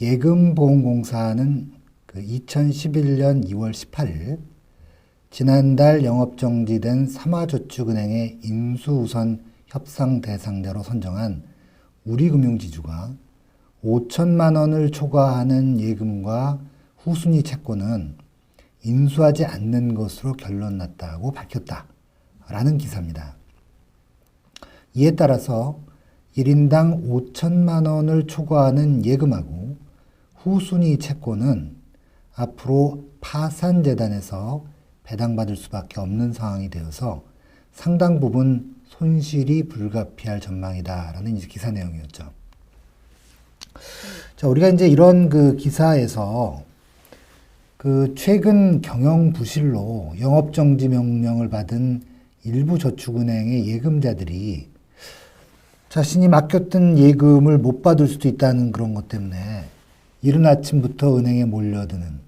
예금보험공사는 그 2011년 2월 18일 지난달 영업정지된 삼화저축은행의 인수우선 협상 대상자로 선정한 우리금융지주가 5천만 원을 초과하는 예금과 후순위 채권은 인수하지 않는 것으로 결론 났다고 밝혔다라는 기사입니다. 이에 따라서 1인당 5천만 원을 초과하는 예금하고 후순위 채권은 앞으로 파산재단에서 배당받을 수밖에 없는 상황이 되어서 상당 부분 손실이 불가피할 전망이다라는 이제 기사 내용이었죠. 자, 우리가 이제 이런 그 기사에서 그 최근 경영 부실로 영업정지 명령을 받은 일부 저축은행의 예금자들이 자신이 맡겼던 예금을 못 받을 수도 있다는 그런 것 때문에 이른 아침부터 은행에 몰려드는,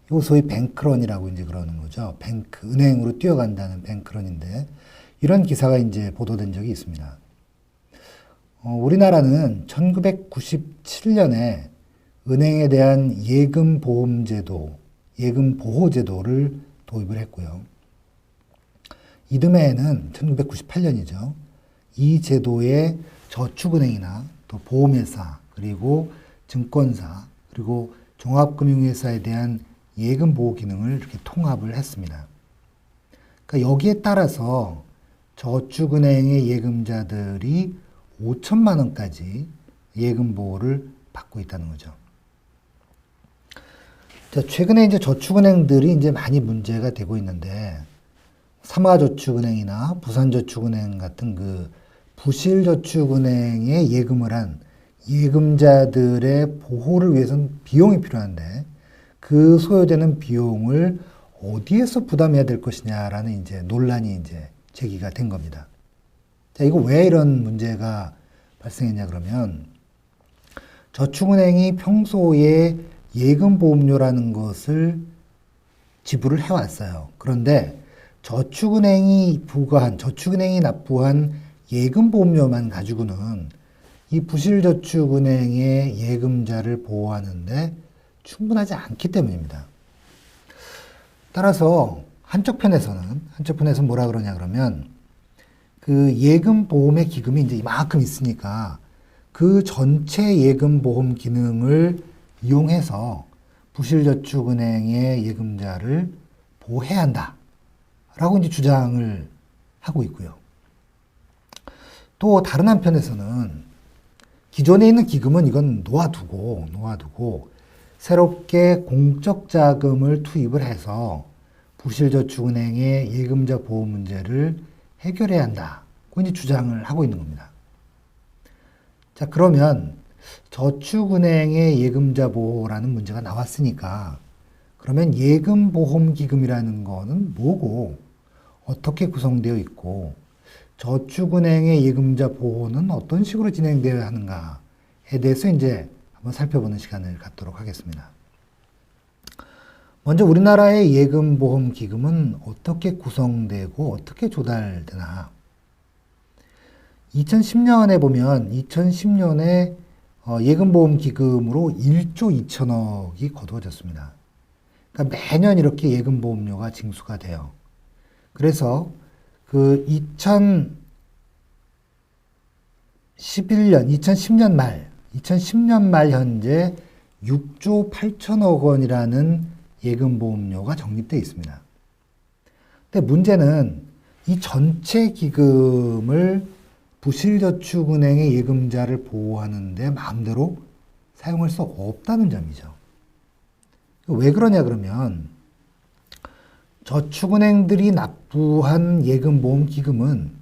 이거 소위 뱅크런이라고 이제 그러는 거죠. 은행으로 뛰어간다는 뱅크런인데, 이런 기사가 이제 보도된 적이 있습니다. 우리나라는 1997년에 은행에 대한 예금보험제도, 예금보호제도를 도입을 했고요. 이듬해에는 1998년이죠. 이 제도에 저축은행이나 또 보험회사, 그리고 증권사, 그리고 종합금융회사에 대한 예금보호 기능을 이렇게 통합을 했습니다. 그러니까 여기에 따라서 저축은행의 예금자들이 5천만 원까지 예금보호를 받고 있다는 거죠. 자, 최근에 이제 저축은행들이 이제 많이 문제가 되고 있는데, 삼화저축은행이나 부산저축은행 같은 그 부실저축은행에 예금을 한 예금자들의 보호를 위해서는 비용이 필요한데, 그 소요되는 비용을 어디에서 부담해야 될 것이냐라는 이제 논란이 이제 제기가 된 겁니다. 자, 이거 왜 이런 문제가 발생했냐 그러면, 저축은행이 평소에 예금보험료라는 것을 지불을 해왔어요. 그런데 저축은행이 납부한 예금보험료만 가지고는 이 부실저축은행의 예금자를 보호하는데 충분하지 않기 때문입니다. 따라서 한쪽편에서는 뭐라 그러냐 그러면, 그 예금보험의 기금이 이제 이만큼 있으니까 그 전체 예금보험 기능을 이용해서 부실저축은행의 예금자를 보호해야 한다 라고 이제 주장을 하고 있고요. 또 다른 한편에서는 기존에 있는 기금은 이건 놓아두고 새롭게 공적 자금을 투입을 해서 부실저축은행의 예금자 보호 문제를 해결해야 한다고 이제 주장을 하고 있는 겁니다. 자, 그러면 저축은행의 예금자 보호라는 문제가 나왔으니까, 그러면 예금보험기금이라는 거는 뭐고 어떻게 구성되어 있고, 저축은행의 예금자 보호는 어떤 식으로 진행되어야 하는가에 대해서 이제 한번 살펴보는 시간을 갖도록 하겠습니다. 먼저 우리나라의 예금보험기금은 어떻게 구성되고 어떻게 조달되나. 2010년에 보면 2010년에 예금보험기금으로 1조 2천억이 거두어졌습니다. 그러니까 매년 이렇게 예금보험료가 징수가 돼요. 그래서 그 2010년 말 현재 6조 8천억 원이라는 예금보험료가 적립되어 있습니다. 근데 문제는 이 전체 기금을 부실저축은행의 예금자를 보호하는데 마음대로 사용할 수 없다는 점이죠. 왜 그러냐 그러면, 저축은행들이 납부한 예금보험기금은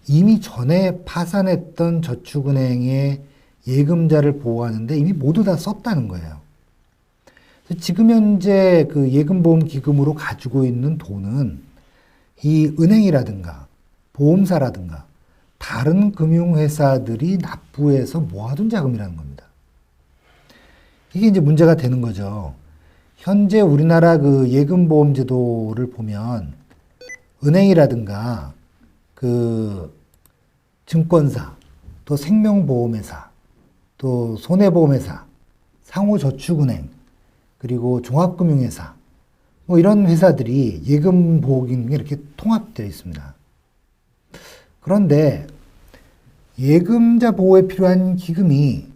이미 전에 파산했던 저축은행의 예금자를 보호하는데 이미 모두 다 썼다는 거예요. 지금 현재 그 예금보험기금으로 가지고 있는 돈은 이 은행이라든가 보험사라든가 다른 금융회사들이 납부해서 모아둔 자금이라는 겁니다. 이게 이제 문제가 되는 거죠. 현재 우리나라 그 예금보험제도를 보면 은행이라든가 그 증권사, 또 생명보험회사, 또 손해보험회사, 상호저축은행, 그리고 종합금융회사, 뭐 이런 회사들이 예금보호기금에 이렇게 통합되어 있습니다. 그런데 예금자 보호에 필요한 기금이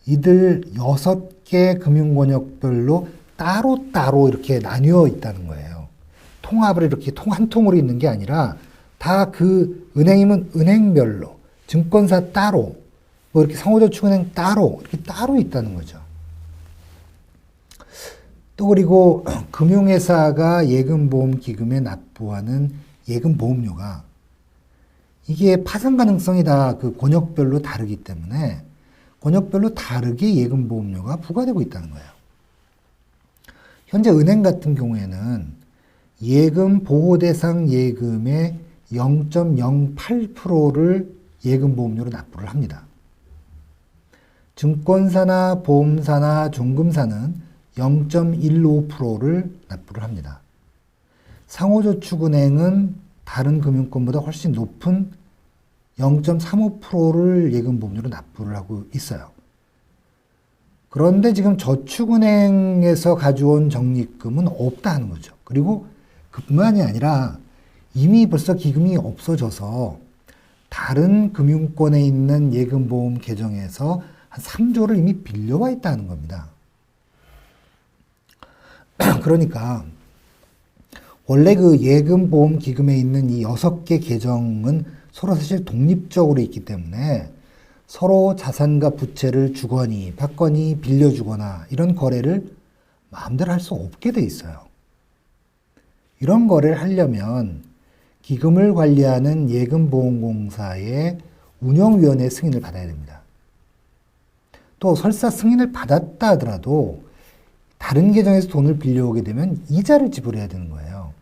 이들 6개 금융권역별로 따로따로 이렇게 나뉘어 있다는 거예요. 통합을 이렇게 한 통으로 있는 게 아니라 다 그 은행이면 은행별로, 증권사 따로, 뭐 이렇게 상호저축은행 따로, 이렇게 따로 있다는 거죠. 또 그리고 금융회사가 예금보험기금에 납부하는 예금보험료가 이게 파산 가능성이 다 그 권역별로 다르기 때문에 권역별로 다르게 예금보험료가 부과되고 있다는 거예요. 현재 은행 같은 경우에는 예금 보호대상 예금의 0.08%를 예금보험료로 납부를 합니다. 증권사나 보험사나 종금사는 0.15%를 납부를 합니다. 상호저축은행은 다른 금융권보다 훨씬 높은 0.35%를 예금보험료로 납부를 하고 있어요. 그런데 지금 저축은행에서 가져온 적립금은 없다는 거죠. 그리고 그뿐만이 아니라 이미 벌써 기금이 없어져서 다른 금융권에 있는 예금보험 계정에서 한 3조를 이미 빌려와 있다는 겁니다. 그러니까 원래 그 예금보험 기금에 있는 이 6개 계정은 서로 사실 독립적으로 있기 때문에 서로 자산과 부채를 주거니 받거니 빌려주거나 이런 거래를 마음대로 할 수 없게 돼 있어요. 이런 거래를 하려면 기금을 관리하는 예금보험공사의 운영위원회 승인을 받아야 됩니다. 또 설사 승인을 받았다 하더라도 다른 계정에서 돈을 빌려오게 되면 이자를 지불해야 되는 거예요.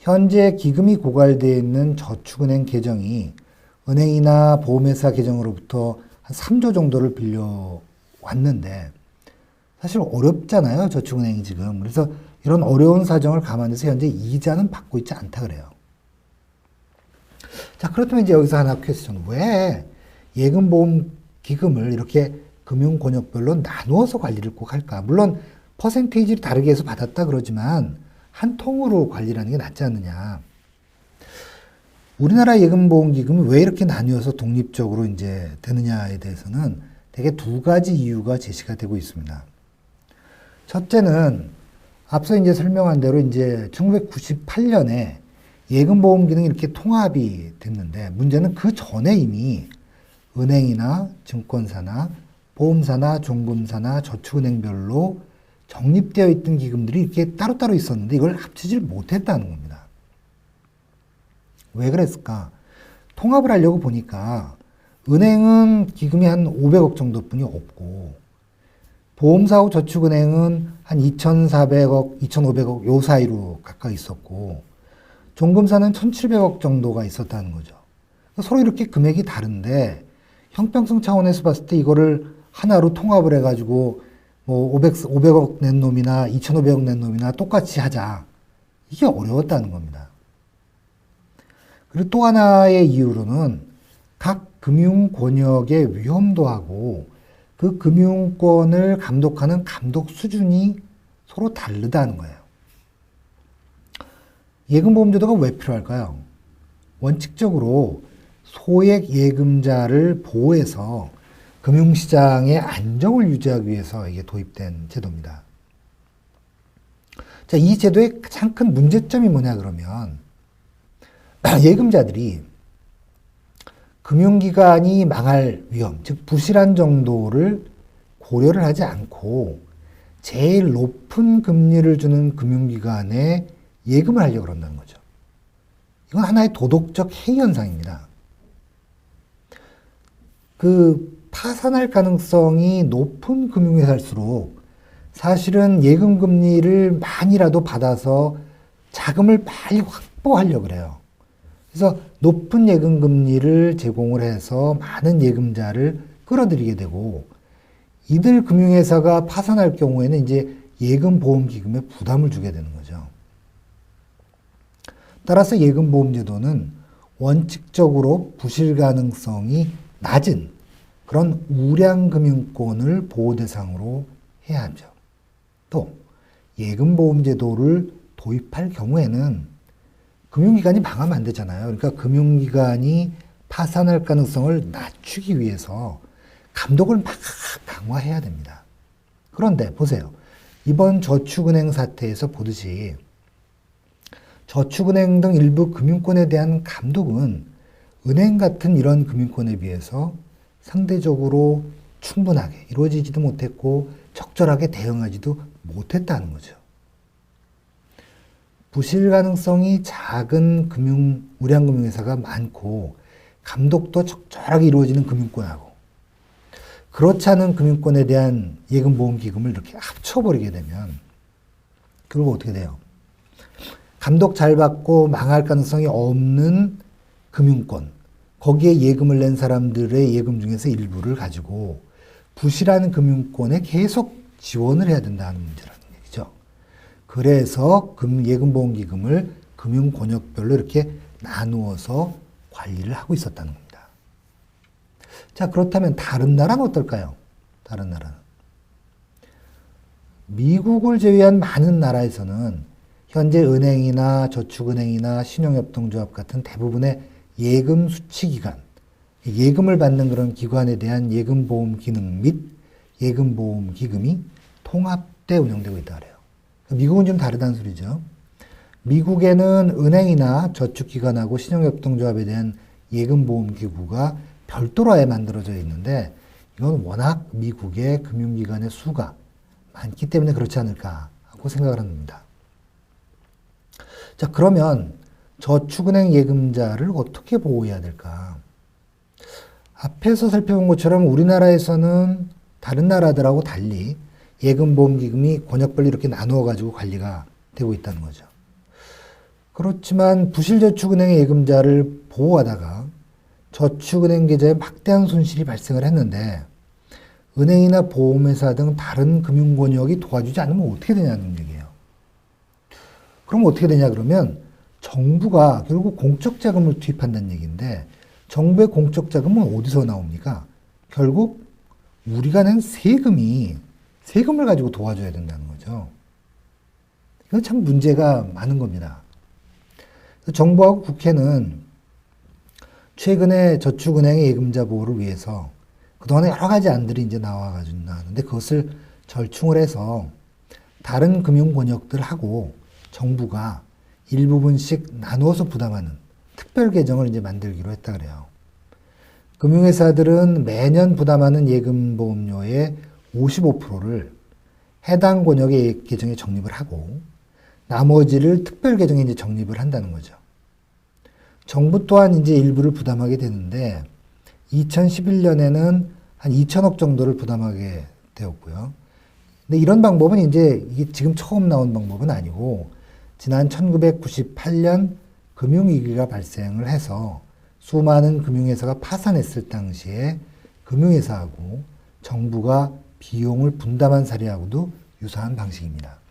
현재 기금이 고갈되어 있는 저축은행 계정이 은행이나 보험회사 계정으로부터 한 3조 정도를 빌려왔는데 사실 어렵잖아요. 저축은행이 지금. 그래서 이런 어려운 사정을 감안해서 현재 이자는 받고 있지 않다 그래요. 자, 그렇다면 이제 여기서 하나 퀘스천. 왜 예금보험 기금을 이렇게 금융권역별로 나누어서 관리를 꼭 할까? 물론 퍼센테이지를 다르게 해서 받았다 그러지만 한 통으로 관리를 하는 게 낫지 않느냐. 우리나라 예금보험기금이 왜 이렇게 나뉘어서 독립적으로 이제 되느냐에 대해서는 대개 두 가지 이유가 제시가 되고 있습니다. 첫째는 앞서 이제 설명한 대로 이제 1998년에 예금보험 기능이 이렇게 통합이 됐는데 문제는 그 전에 이미 은행이나 증권사나 보험사나 종금사나 저축은행별로 적립되어 있던 기금들이 이렇게 따로따로 있었는데 이걸 합치질 못했다는 겁니다. 왜 그랬을까? 통합을 하려고 보니까 은행은 기금이 한 500억 정도뿐이 없고 보험사하고 저축은행은 한 2,400억, 2,500억 요 사이로 가까이 있었고 종금사는 1,700억 정도가 있었다는 거죠. 서로 이렇게 금액이 다른데 형평성 차원에서 봤을 때 이거를 하나로 통합을 해가지고 뭐 500억 낸 놈이나 2,500억 낸 놈이나 똑같이 하자. 이게 어려웠다는 겁니다. 그리고 또 하나의 이유로는 각 금융 권역의 위험도하고 그 금융권을 감독하는 감독 수준이 서로 다르다는 거예요. 예금보험제도가 왜 필요할까요? 원칙적으로 소액 예금자를 보호해서 금융시장의 안정을 유지하기 위해서 이게 도입된 제도입니다. 자, 이 제도의 가장 큰 문제점이 뭐냐 그러면 예금자들이 금융기관이 망할 위험, 즉 부실한 정도를 고려를 하지 않고 제일 높은 금리를 주는 금융기관에 예금을 하려고 그런다는 거죠. 이건 하나의 도덕적 해이 현상입니다. 그 파산할 가능성이 높은 금융회사일수록 사실은 예금 금리를 많이라도 받아서 자금을 빨리 확보하려고 그래요. 그래서 높은 예금 금리를 제공을 해서 많은 예금자를 끌어들이게 되고 이들 금융회사가 파산할 경우에는 이제 예금보험기금에 부담을 주게 되는 거죠. 따라서 예금보험제도는 원칙적으로 부실 가능성이 낮은 그런 우량금융권을 보호 대상으로 해야 하죠. 또 예금보험제도를 도입할 경우에는 금융기관이 망하면 안 되잖아요. 그러니까 금융기관이 파산할 가능성을 낮추기 위해서 감독을 막 강화해야 됩니다. 그런데 보세요. 이번 저축은행 사태에서 보듯이 저축은행 등 일부 금융권에 대한 감독은 은행 같은 이런 금융권에 비해서 상대적으로 충분하게 이루어지지도 못했고 적절하게 대응하지도 못했다는 거죠. 부실 가능성이 작은 우량금융회사가 많고 감독도 적절하게 이루어지는 금융권하고 그렇지 않은 금융권에 대한 예금보험기금을 이렇게 합쳐버리게 되면 결국 어떻게 돼요? 감독 잘 받고 망할 가능성이 없는 금융권, 거기에 예금을 낸 사람들의 예금 중에서 일부를 가지고 부실한 금융권에 계속 지원을 해야 된다는 문제라는 얘기죠. 그래서 예금보험기금을 금융권역별로 이렇게 나누어서 관리를 하고 있었다는 겁니다. 자, 그렇다면 다른 나라는 어떨까요? 다른 나라는. 미국을 제외한 많은 나라에서는 현재 은행이나 저축은행이나 신용협동조합 같은 대부분의 예금 수취기관, 예금을 받는 그런 기관에 대한 예금보험 기능 및 예금보험 기금이 통합돼 운영되고 있다 그래요. 미국은 좀 다르다는 소리죠. 미국에는 은행이나 저축기관하고 신용협동조합에 대한 예금보험 기구가 별도로 아예 만들어져 있는데 이건 워낙 미국의 금융기관의 수가 많기 때문에 그렇지 않을까 하고 생각을 합니다. 자, 그러면 저축은행 예금자를 어떻게 보호해야 될까? 앞에서 살펴본 것처럼 우리나라에서는 다른 나라들하고 달리 예금보험기금이 권역별로 이렇게 나누어 가지고 관리가 되고 있다는 거죠. 그렇지만 부실저축은행의 예금자를 보호하다가 저축은행 계좌에 막대한 손실이 발생을 했는데 은행이나 보험회사 등 다른 금융권역이 도와주지 않으면 어떻게 되냐는 얘기예요. 그럼 어떻게 되냐 그러면 정부가 결국 공적 자금을 투입한다는 얘기인데 정부의 공적 자금은 어디서 나옵니까? 결국 우리가 낸 세금을 가지고 도와줘야 된다는 거죠. 이건 참 문제가 많은 겁니다. 정부하고 국회는 최근에 저축은행의 예금자 보호를 위해서 그동안에 여러 가지 안들이 이제 나와가지고 나왔는데 그것을 절충을 해서 다른 금융 권역들하고 정부가 일부분씩 나누어서 부담하는 특별 계정을 이제 만들기로 했다 그래요. 금융회사들은 매년 부담하는 예금보험료의 55%를 해당 권역의 계정에 적립을 하고 나머지를 특별 계정에 이제 적립을 한다는 거죠. 정부 또한 이제 일부를 부담하게 되는데 2011년에는 한 2천억 정도를 부담하게 되었고요. 근데 이런 방법은 이제 이게 지금 처음 나온 방법은 아니고 지난 1998년 금융위기가 발생을 해서 수많은 금융회사가 파산했을 당시에 금융회사하고 정부가 비용을 분담한 사례하고도 유사한 방식입니다.